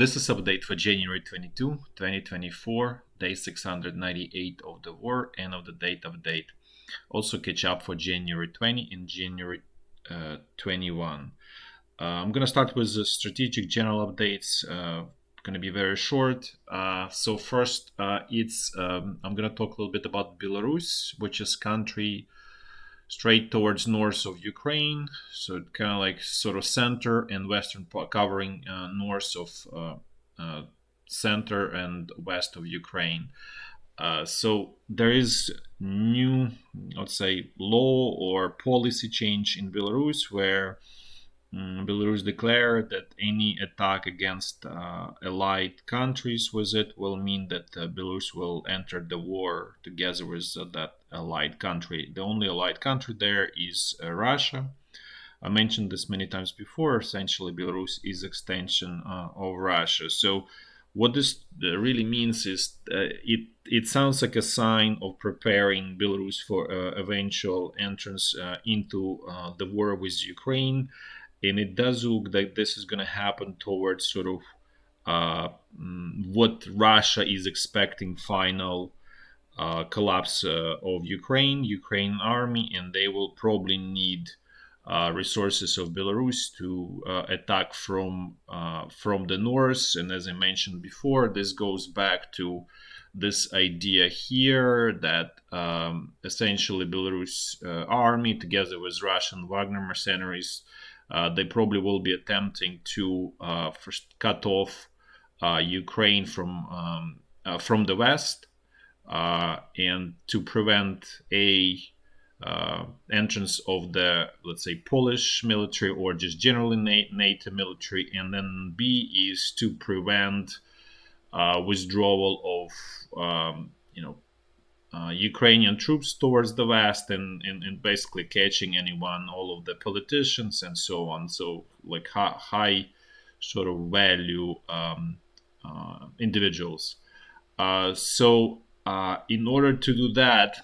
This is update for January 22, 2024, day 698 of the war, and of the date update. Also catch up for January 20 and January 21. I'm going to start with the strategic general updates. Going to be very short. So first, I'm going to talk a little bit about Belarus, which is country straight towards north of Ukraine. So it kind of like sort of center and western part, covering north of center and west of Ukraine. So there is new, let's say, law or policy change in Belarus where Belarus declared that any attack against allied countries with it will mean that Belarus will enter the war together with that allied country. The only allied country there is Russia. I mentioned this many times before. Essentially, Belarus is extension of Russia. So what this really means is it sounds like a sign of preparing Belarus for eventual entrance into the war with Ukraine. And it does look like this is going to happen towards sort of what Russia is expecting final collapse of Ukraine army, and they will probably need resources of Belarus to attack from the north. And as I mentioned before, this goes back to this idea here that essentially Belarus army, together with Russian Wagner mercenaries, they probably will be attempting to first cut off Ukraine from the west and to prevent entrance of the, let's say, Polish military or just generally NATO military, and then B is to prevent withdrawal of Ukrainian troops towards the west and basically catching anyone, all of the politicians and so on. So like high sort of value individuals. In order to do that,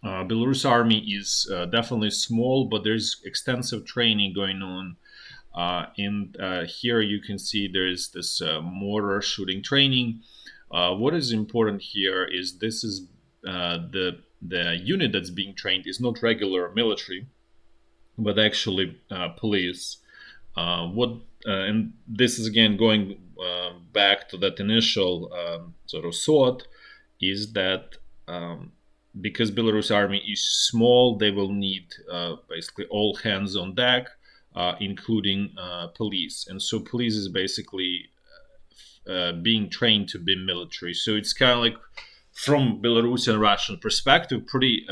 Belarus army is definitely small, but there's extensive training going on. Here you can see there's this mortar shooting training. What is important here is this is the unit that's being trained is not regular military, but actually police. And this is again going back to that initial sort of thought, is that because Belarus army is small, they will need basically all hands on deck, including police. And so police is basically being trained to be military. So it's kind of like, from Belarusian Russian perspective, pretty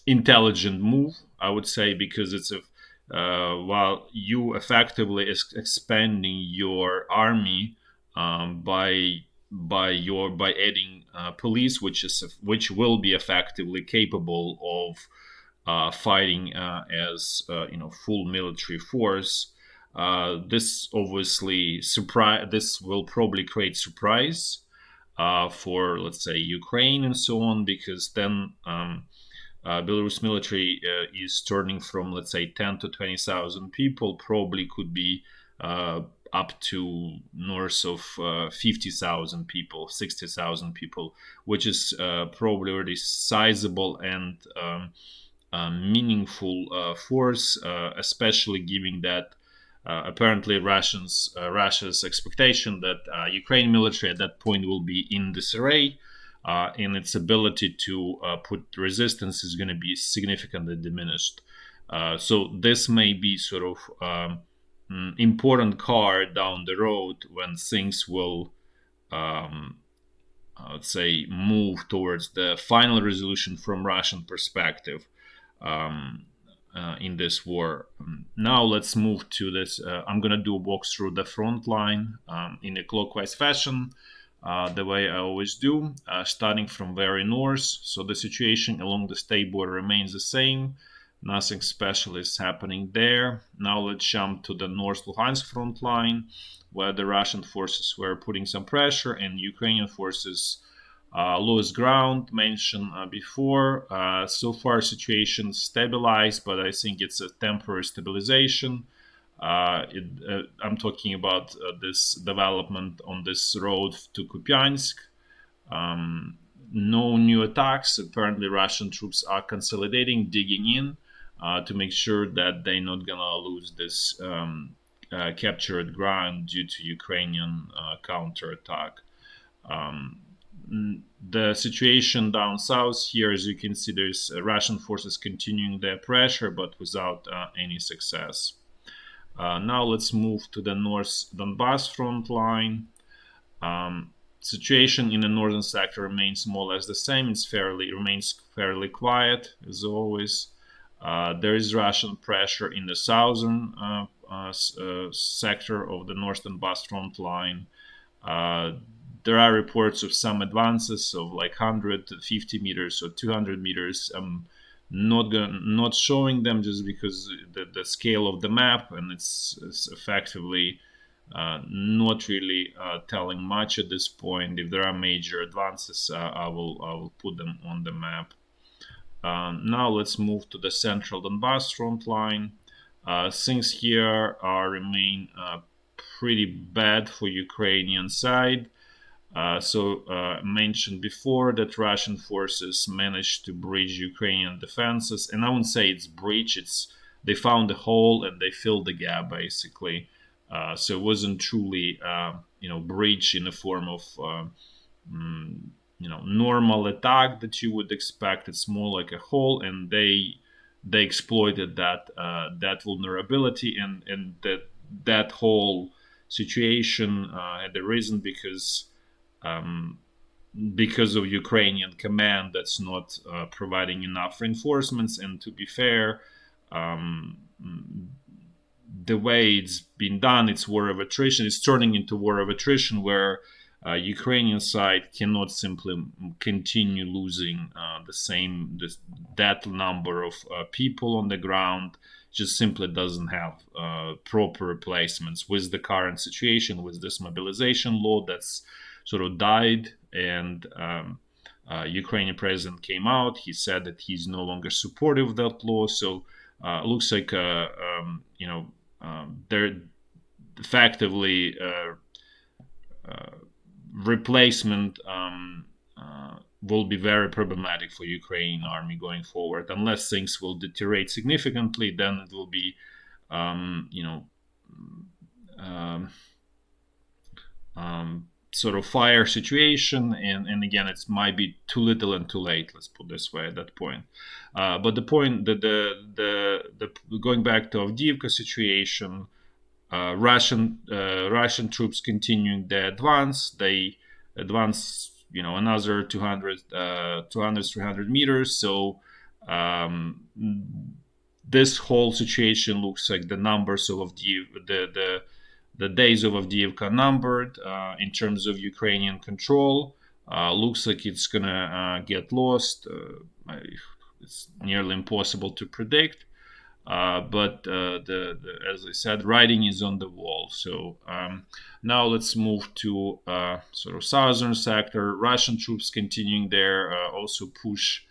intelligent move, I would say, because it's a while you effectively expanding your army by adding police, which will be effectively capable of fighting as full military force. This obviously this will probably create surprise for, let's say, Ukraine and so on, because then Belarus military is turning from, let's say, 10 to 20,000 people, probably could be up to north of 50,000 people, 60,000 people, which is probably already sizable and meaningful force, especially given that apparently Russia's expectation that Ukrainian military at that point will be in disarray, and its ability to put resistance is going to be significantly diminished. So this may be sort of important card down the road when things will, let's say, move towards the final resolution from Russian perspective in this war. Now let's move to this. I'm going to do a walk through the front line in a clockwise fashion, the way I always do, starting from very north. So the situation along the state border remains the same. Nothing special is happening there. Now let's jump to the North Lugansk front line, where the Russian forces were putting some pressure and Ukrainian forces lost ground, mentioned before. So far situation stabilized, but I think it's a temporary stabilization. I'm talking about this development on this road to Kupiansk. Um, no new attacks. Apparently, Russian troops are consolidating, digging in to make sure that they're not gonna lose this captured ground due to Ukrainian counterattack. Um, the situation down south here, as you can see, there's Russian forces continuing their pressure, but without any success. Now let's move to the North Donbass front line. Situation in the northern sector remains more or less the same. Remains fairly quiet as always. There is Russian pressure in the southern sector of the North Donbass front line. Uh, there are reports of some advances of like 150 meters or 200 meters. Not showing them just because the scale of the map, and it's effectively not really telling much at this point. If there are major advances, I will put them on the map. Now let's move to the central Donbass front line. Things here remain pretty bad for Ukrainian side. Mentioned before that Russian forces managed to breach Ukrainian defenses, and I wouldn't say it's breach. It's they found a hole and they filled the gap basically. So it wasn't truly, breach in the form of, normal attack that you would expect. It's more like a hole, and they exploited that vulnerability, and that whole situation had arisen because of Ukrainian command that's not providing enough reinforcements. And to be fair, um, the way it's been done, it's war of attrition. It's turning into war of attrition where Ukrainian side cannot simply continue losing that number of people on the ground. Just simply doesn't have proper replacements with the current situation, with this mobilization law that's sort of died. And Ukrainian president came out. He said that he's no longer supportive of that law. So looks like they're effectively replacement will be very problematic for Ukrainian army going forward. Unless things will deteriorate significantly, then it will be, um, sort of fire situation. And again, it might be too little and too late. Let's put this way at that point. But the point that the going back to Avdiyivka situation. Russian troops continuing their advance. They advance, another 300 meters. So this whole situation looks like the numbers of the days of Avdiyivka numbered in terms of Ukrainian control. Looks like it's gonna get lost. It's nearly impossible to predict. But as I said, writing is on the wall. So now let's move to sort of southern sector. Russian troops continuing their also push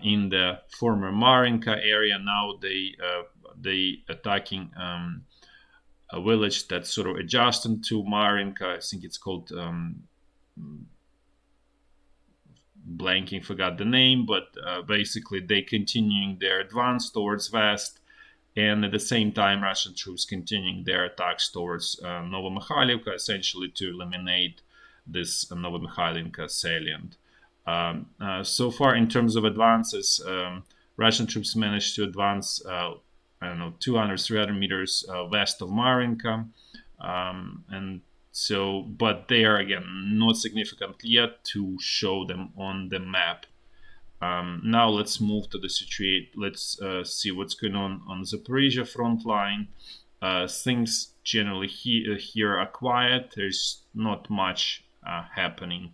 in the former Marinka area. Now they attacking a village that's sort of adjacent to Marinka. I think it's called blanking, forgot the name, but basically they continuing their advance towards west, and at the same time Russian troops continuing their attacks towards Novomykhailivka, essentially to eliminate this Novomykhailivka salient. So far in terms of advances, Russian troops managed to advance 200 300 meters west of Marinka, and so, but they are again not significant yet to show them on the map. Now let's move to the situation. Let's see what's going on the Zaporizhya front line. Things generally here are quiet. There's not much happening.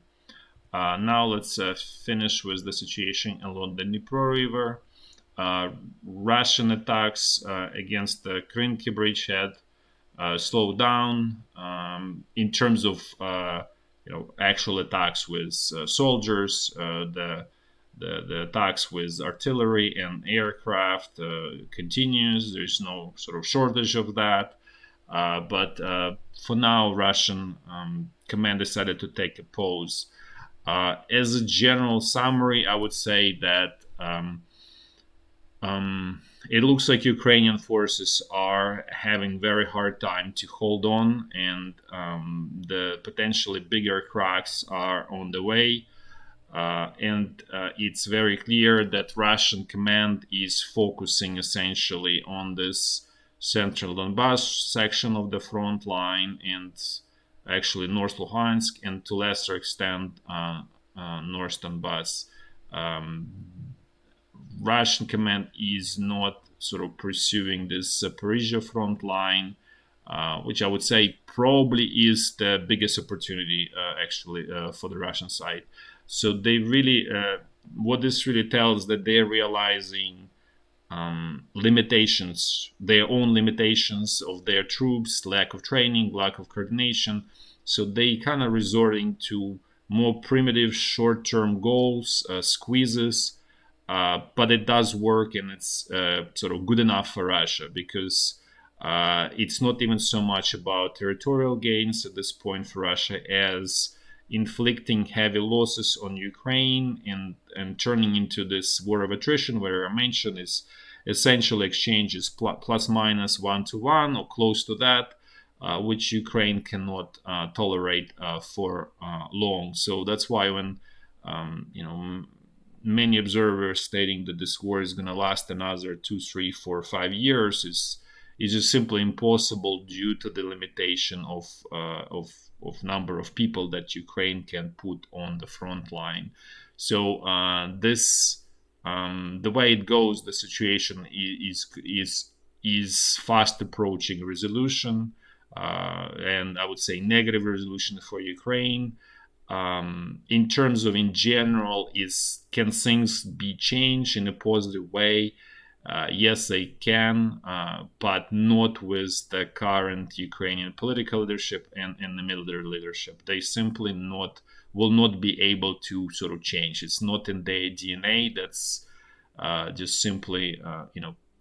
Now let's finish with the situation along the Dnipro River. Russian attacks against the Krinky bridgehead slow down in terms of actual attacks with soldiers. the attacks with artillery and aircraft continues. There's no sort of shortage of that. But for now, Russian command decided to take a pause. As a general summary, I would say that it looks like Ukrainian forces are having very hard time to hold on, and the potentially bigger cracks are on the way. And it's very clear that Russian command is focusing essentially on this central Donbass section of the front line, and actually North Lugansk, and to lesser extent North Donbass. Um, Russian command is not sort of pursuing this Zaporizhya front line, which I would say probably is the biggest opportunity actually for the Russian side. So they really, what this really tells that they're realizing limitations, their own limitations of their troops, lack of training, lack of coordination. So they kind of resorting to more primitive short-term goals, squeezes, but it does work, and it's sort of good enough for Russia because it's not even so much about territorial gains at this point for Russia as inflicting heavy losses on Ukraine and turning into this war of attrition, where I mentioned is essentially exchanges plus minus 1-to-1 or close to that, which Ukraine cannot tolerate for long. So that's why when many observers stating that this war is going to last another 2, 3, 4, 5 years is just simply impossible due to the limitation of number of people that Ukraine can put on the front line. So this the way it goes, the situation is fast approaching resolution, and I would say negative resolution for Ukraine. In terms of in general, is can things be changed in a positive way? Yes, they can, but not with the current Ukrainian political leadership and the military leadership. They simply will not be able to sort of change. It's not in their DNA. That's just simply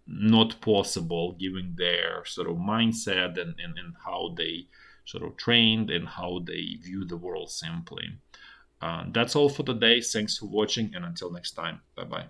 not possible given their sort of mindset and how they sort of trained and how they view the world simply. That's all for today. Thanks for watching, and until next time, bye bye.